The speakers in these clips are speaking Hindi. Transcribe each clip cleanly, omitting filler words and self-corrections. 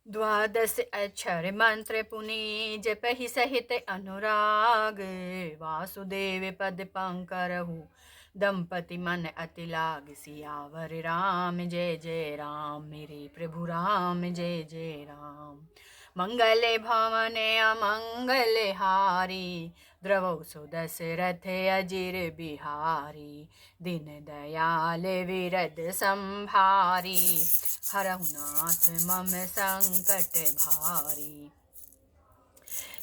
द्वादश अक्षर मंत्र पुनि जपहि सहित अनुराग। वासुदेव पद पंकरहु दंपति मन अति लाग। सियावर राम जय जय राम, मेरे प्रभु राम जय जय राम। मंगल भवन अमंगल हारी, द्रवौ सुदशरथ अजिर बिहारी। दीन दयाल विरद संभारी, हरहु नाथ मम संकट भारी।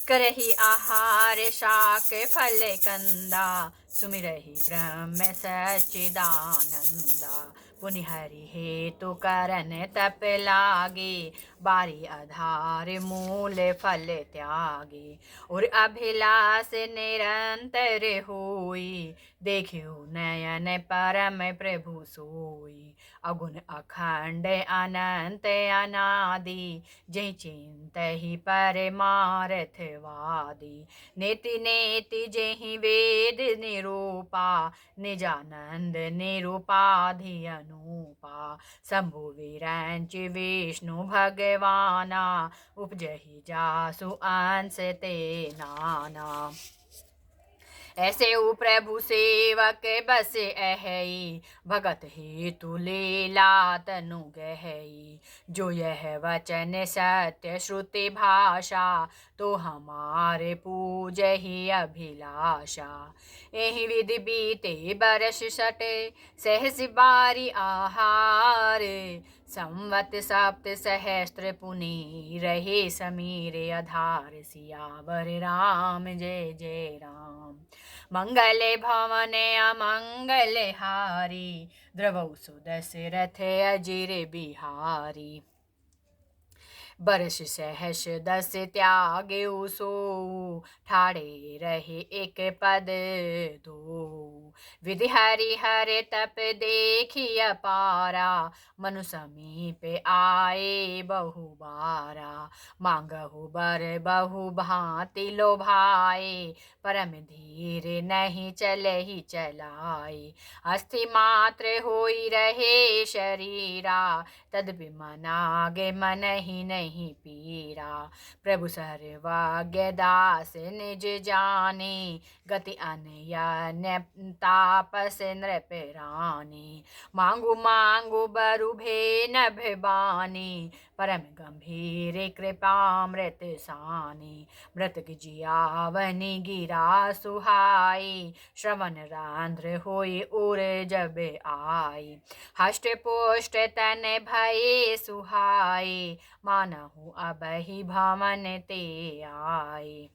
करहि आहार शाक फल कंदा, सुमिरहि ब्रह्म सच्चिदानंदा। पुनि हरि हेतु करन तप लागे, बारी आधार मूल फल त्यागे। और अभिलाष निरंतर होई, देखियो नयन परम प्रभु सोई। अगुण अखंड अनंत अनादि, जय चिंतहि परमारथ वादी। नेति नेति जेहि वेद निरूपा, निजानंद निरूपाधि अनूपा। शंभु विरंच विष्णु भगवाना, उपजहि जासु अंश ते नाना। ऐसे उ प्रभु सेवक बस अहई, भगत हेतु लीला तनु गहई। जो यह वचन सत्य श्रुति भाषा, तो हमारे पूजहि अभिलाषा। एहि विधि बीते बरस सटे, सहस बारी आहार। संवत सप्त सहस्त्र पुनि रहे समीरे आधार। सियावर राम जय जय राम। मंगल भवन अमंगल हारी, द्रवौ सुदशरथ अजिर बिहारी। बरस सहस दस त्यागे सोऊ, ठाड़े रहे एक पद दो। विधि हरि हर तप देखी अपारा, मनु समीप आए बहु बारा। मांगहु बर बहु भांति लोभाए, परम धीर नहीं चलहि चलाए। अस्थि मात्र होई रहे शरीरा, तदपि मनागे मन ही नहीं पीरा। प्रभु सर्वज्ञ दास निज जाने, गति अनयन तापस नृप रानी। मांगु मांगु बरु भे नभ बानी, परम गंभीर कृपामृत सानी। मृतक जियावनि गिरा सुहाई, श्रवण रांध्र होई उर जब आई। हष्ट पुष्ट तन भये सुहाई, मानहु अबहि भवन ते आए।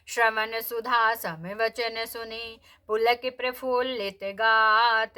श्रवण सुधा सम वचन सुनी, पुलक प्रफुल्लित गात।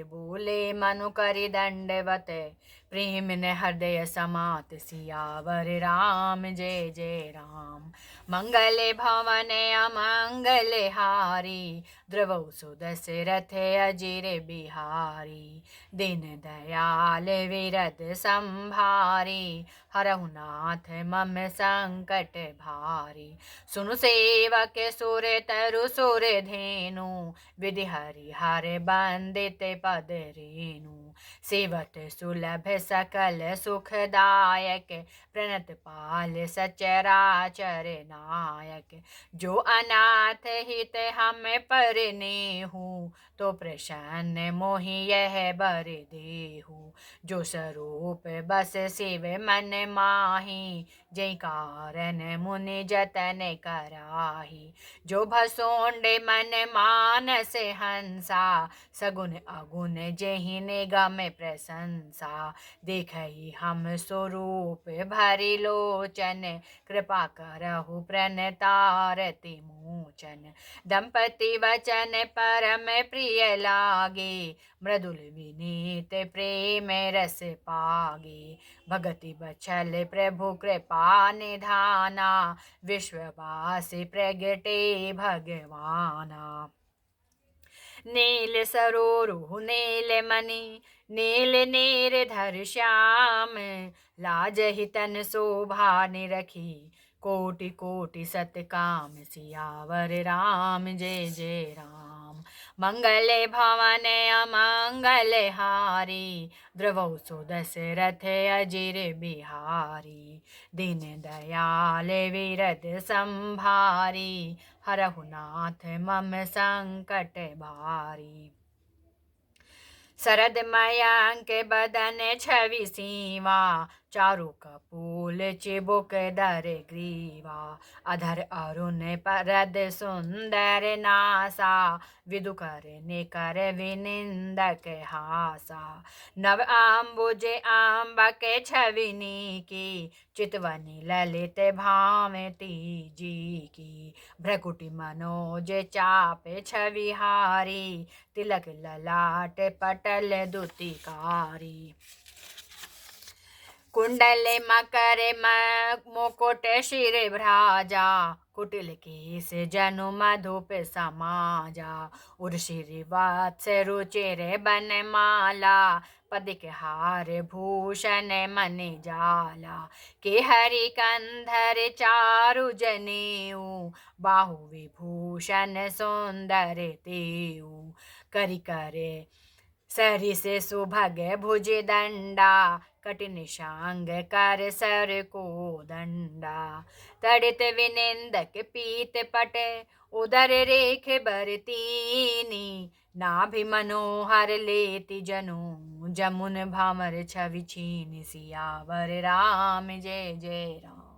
बोले मनु करि दंडवत, प्रेम न हृदय समात। सियावर राम जय जय राम। मंगल भवन अमंगल हारी, द्रवौ सुदशरथ अजिर बिहारी। दीन दयाल विरद संभारी, हरहु नाथ मम संकट भारी। सुनु सेवक सुर तरु सुर धेनु, विधि हरि हर बंदित पद रेनु। सेवत सुलभ सकल सुखदायक, प्रणत पाल सचराचर नायक। जो अनाथ हित हम पर नेहु, तो प्रसन्न मोहि यह बर देहु। जो स्वरूप बस शिव मन माही, जय कारण मुनि जतन कराही। जो भसोंड मन मानस हंसा, सगुन अगुन जेहि निगम प्रशंसा। देखहि हम स्वरूप भरि लोचन, कृपा करहु प्रणतारति मोचन। दंपति वचन परम प्रिय लागे, मृदुल विनीत प्रेम रस पागे। भगति बछल प्रभु कृपा निधाना, विश्ववासी प्रगटे भगवाना। नील सरोरु नील मणि, नील नीर धर श्याम। लाजहि तन शोभा निरखी, कोटि कोटि सतकाम सियावर राम जय जय राम। मंगले भवन अमंगल हारी द्रवौ सुदशरथ अजिर बिहारी। दीन दयाल विरद संभारी हरहु नाथ मम संकट भारी। शरद मयंक बदन छवि सीवा चारु कपूल चिबुक दर ग्रीवा। अधर अरुण परद सुंदर नासा विदु कर निकर विनिंदक हासा। नव अम्बुज अम्बक छविनी की चितवनी ललित भावती जी की। भ्रकुटि मनोज चाप छविहारी तिलक ललाट पटल दुतिकारी। कुंडल मकर मुकुट शिर भ्राजा कुटिल केस जनु मधुप समाजा। उर्शिर वत्स रुचिर बनमाला पदिक हार भूषण मनि जाला। के हरि कंधर चारु जनेऊ बाहु विभूषण सुंदर तेऊ। करि करे सरिस सुभग भुज दंडा कठिन शांग कर सर को दंडा। तड़ित विनिंदक पीत पट उदर रेख बरतीनी। नाभि मनोहर लेति जनु जमुन भामर छवि छीनि सियावर राम जय जय राम।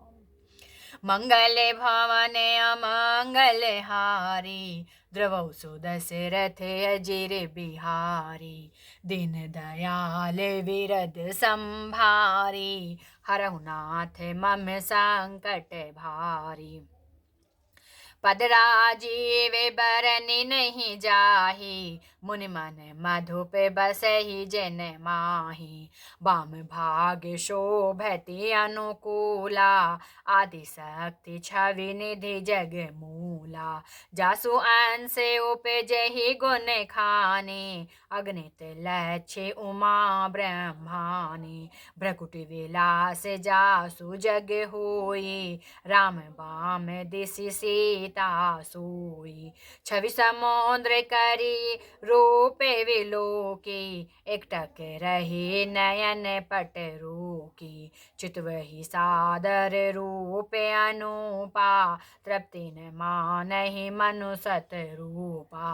मंगल भवन अमंगल हारी द्रवौ सुदशरथ अजिर बिहारी। दीन दयाल विरद संभारी हरहु नाथ मम संकट भारी। पद राजीव बरनि नहीं जाहि मुनि मन मधुप बसहि जन माहि। वाम भाग शोभति अनुकूला आदि शक्ति छवि निधि जग मूला। जासु अंश उपजहि गुण खानी अगणित लक्ष्य उमा ब्रह्मानी। भ्रकुटि विलास जासु जग होई राम बाम दिसि सीता सोई। छवि समुद्र करी रूप विलोकी एकटक रही नयन पट रोकी। चितवहि सादर रूप अनुपा तृप्ति न मानहि मनु सत रूपा।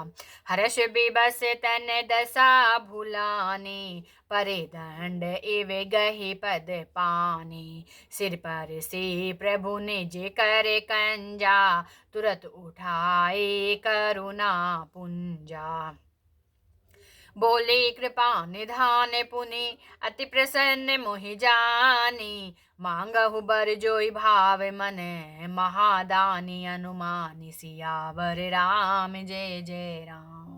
हर्ष विबस तन दशा भुलानी परे दंड इव गहि पद पानी। सिर पर से प्रभु निज कर कंजा तुरत उठाए करुणा पुंजा। बोले कृपा निधान पुनि अति प्रसन्न मोहि जानी। मांगहु बर जोई भाव मन महादानी अनुमानी सियावर राम जय जय राम।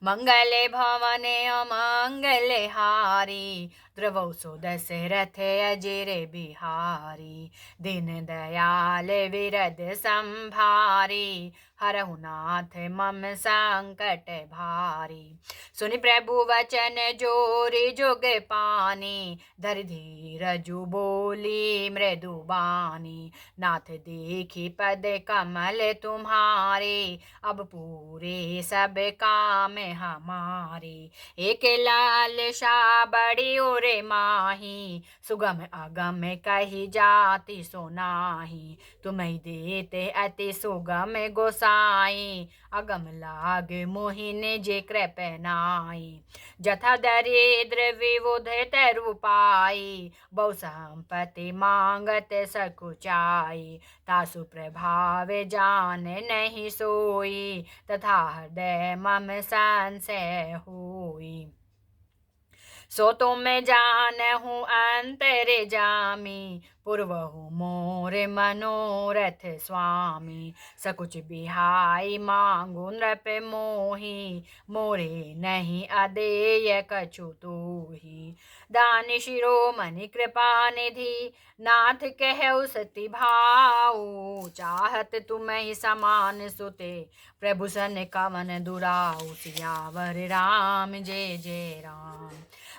मंगल भवन अमंगल हारी द्रवौ सुदशरथ अजिर बिहारी। दीन दयाल विरद संभारी हरहु नाथ मम संकट भारी। सुनि प्रभु वचन जोरि जुग पानी धरि धीरजु बोली मृदु बानी। नाथ देखी पद कमल तुम्हारे अब पूरे सब काम हमारे। एक लालसा बड़ी और माही सुगम अगम कही जाति सुनाही। तुम्हें देते अति सुगम गोसाई अगम लाग मोहि निज कृप नाई। जथा दरिद्र विबुध तरु पाई बहु संपत्ति मांगत सकुचाई। तासु प्रभाव जान नहीं सोई तथा हृदय मम संशय होई। सो तुम जानहु अंतर जामी पूर्वहु मोर मनोरथ स्वामी। सकुच बिहाई मांगु नृप मोहि मोरे नहीं अदेय कछु तोहि। दान शिरोमणि कृपा निधि नाथ कहु सति भाऊ। चाहत तुम्हि समान सुते प्रभु सन कवन दुराऊ सियावर राम जय जय राम।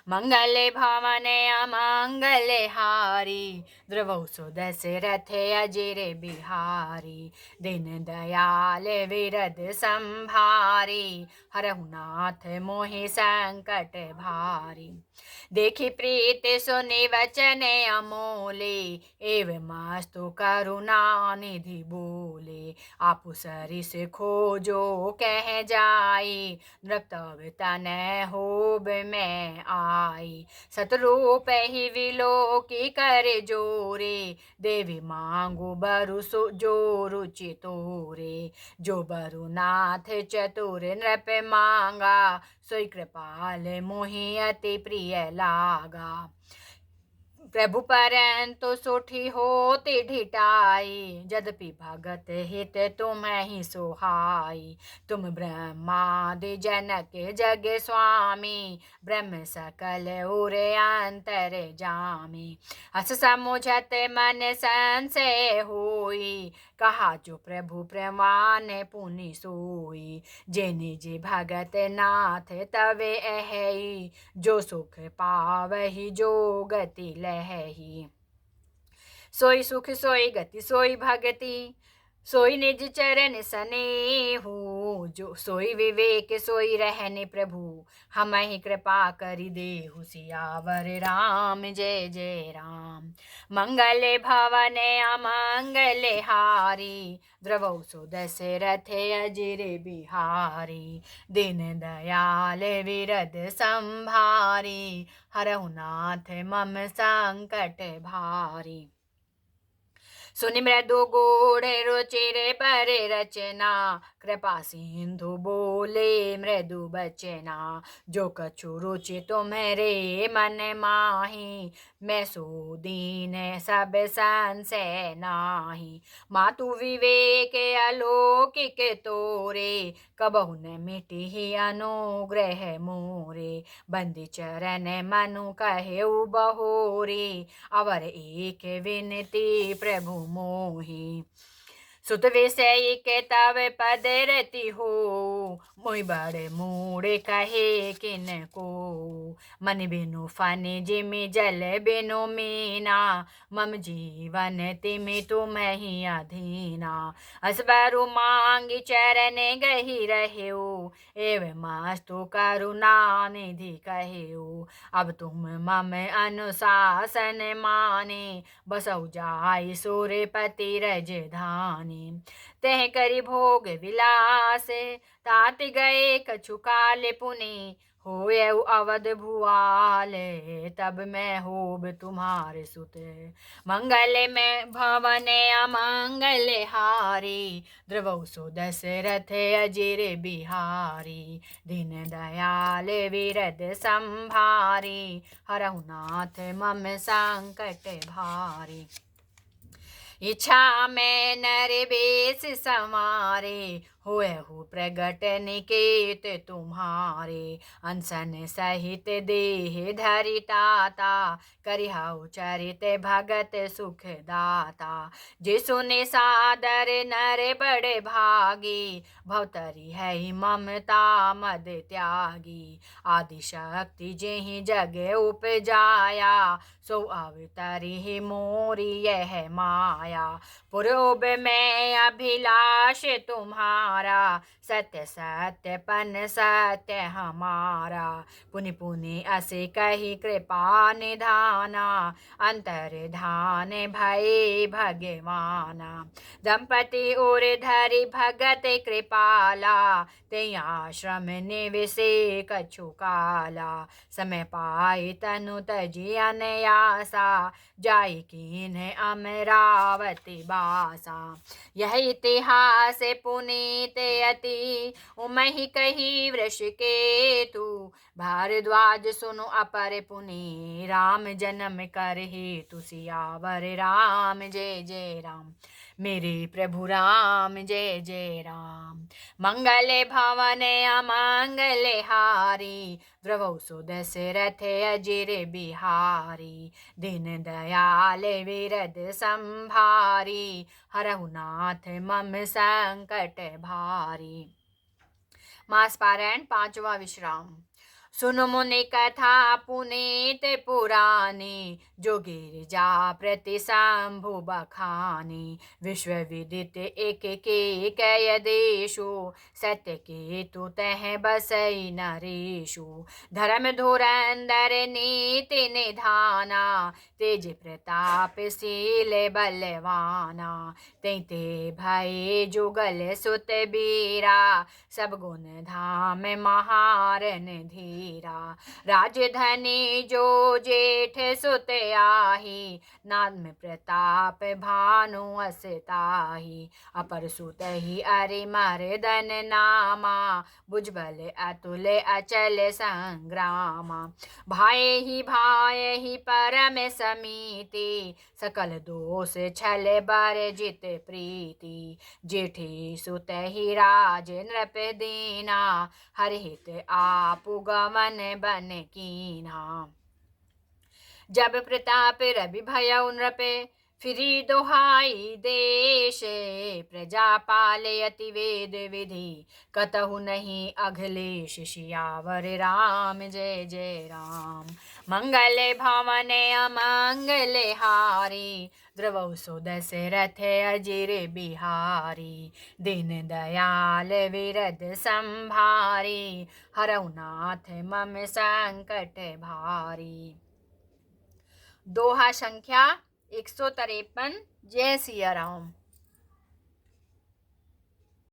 मंगल भवन अमंगल हारी द्रवौ सो दशरथ अजिर बिहारी, दीन दयाल विरद संभारी, हरहु नाथ मोहि संकट भारी। देखी प्रीति सुनि वचन अमोले, एवं करुणा निधि बोले। आपु सरिस खोजो कह जाई, नृतव तन होब में आई। सतरूप ही विलो की कर जोरे, देवी मांगो बरु जो रुचि तोरे। जो बरु नाथ चतुर नृप मांगा, सोई कृपाल मोहि अति प्रिय लागा। प्रभु परंतु सुठी होती ढिठाई, यद्यपि भगत हित तुम ही सोहाई। तुम ब्रह्मादि जनक जग स्वामी, ब्रह्म सकल उर अंतर जामी। हस समुझत मन संशय होई, कहा जो प्रभु प्रमाण पुनि सोई। जे निज भगत नाथ तवे अहई, जो सुख पावही जो गति लहही। सोई सुख सोई गति सोई भगति, सोई निज चरण सनेहु। जो सोई विवेक सोई रहने प्रभु, हमहि कृपा करि देहु। सियावर राम जय जय राम। मंगल भवन अमंगल हारी, द्रवौ सो दशरथ अजिर बिहारी। दीन दयाल विरद संभारी, हरहु नाथ मम संकट भारी। सुनि मृदु गूढ़ रुचिर पर रचना, कृपा सिंधु बोले मृदु बचना। जो कछु रुचि तुम्हरे मन माही, मैं सो दीन सब संशय नाही। मातु विवेक अलौकिक तोरे, कबहु न मिटी अनुग्रह मोरे। बंदी चरण मनु कहेउ बहोरे, अवर एक विनती प्रभु मोहि। सुत विषय के तव पद रति हो, मोहि बड़ मूढ़ कहे किन को। मन बिनु फनि जिमि जल बिनु मीना, मम जीवन तिमि तुम्हि अधीना। असबरु मांगी चरण गहि रहेउ, एवं करुणा निधि कहेउ। अब तुम मम अनुशासन माने, बसौ जाई सूर्यपति रजधानी। तह करि भोग विलास, तात गए कछु काल पुनि। होयउ अवध भुआल, तब मैं होब तुम्हारे सुत। मंगल में भवन अमंगल हारी, द्रवौ सो दशरथ अजिर बिहारी। दीन दयाल विरद संभारी, हरहु नाथ मम संकट भारी। इच्छा में नर बेस समारे, होयहु प्रगट निकेत तुम्हारे। अनशन सहित देह धरि ताता, करिहउ चरित भगत सुख दाता। जे सुने सादर नर बड़ भागी, भवतरि है ममता मद त्यागी। आदि शक्ति जेहि जग उपजाया, सो अवतरि मोरी यह माया। पूर्व में अभिलाष तुम्हारा, सत्य सत्य पन सत्य हमारा। पुनि पुनि असे कही कृपा निधाना, अंतर धान भय भगवाना। दंपति उर धरि भगत कृपाला, ते आश्रम निवसे कछु काला। समय पाई तनु तजी अनयासा, जाई कीन अमरावती बासा। यह इतिहास पुनीत अति, उमहि कही वृष केतु। भारद्वाज सुनु अपर पुनि, राम जन्म कर हेतु। सियावर राम जय जय राम। मेरे प्रभु राम जय जय राम। मंगल भवन अमंगल हारी, द्रवौ सो दशरथ अजिर बिहारी। दीन दयाल विरद संभारी, हरहु नाथ मम संकट भारी। मास पारायण पांचवा विश्राम। सुनो मुनि कथा पुनीत पुरानी, जो गिरिजा प्रति शंभु बखानी। विश्व विदित एक के कय देशु, सत्य के तु तह बसई नरेशु। धर्म धुरंधर नीति निधाना, तेज प्रताप शील बलवाना। तैते भय जुगल सुत बीरा, सब गुण धाम महारन धीरा। राजधनी जो जेठ सुत आही, नाम प्रताप भानु असताही। अपर सुत ही अरि मर्दन नामा, भुजबल अतुल अचल संग्रामा। भाई ही परम समीति, सकल दोष छल बरजित प्रीति। जेठी सुत ही राज नृप दीना, हरहित आपु गमन बन कीन्हा। जब प्रताप रवि भयउ नृपे, फिरी दोहाई देश। प्रजा पाले अति वेद विधि, कतहु नहीं अघलेश। सियावर राम जय जय राम। मंगल भवन अमंगल हारी, द्रवहु सो दशरथ अजिर बिहारी। दीन दयाल विरद संभारी, हरऊ नाथ मम संकट भारी। दोहा संख्या 153। जय सिया राम।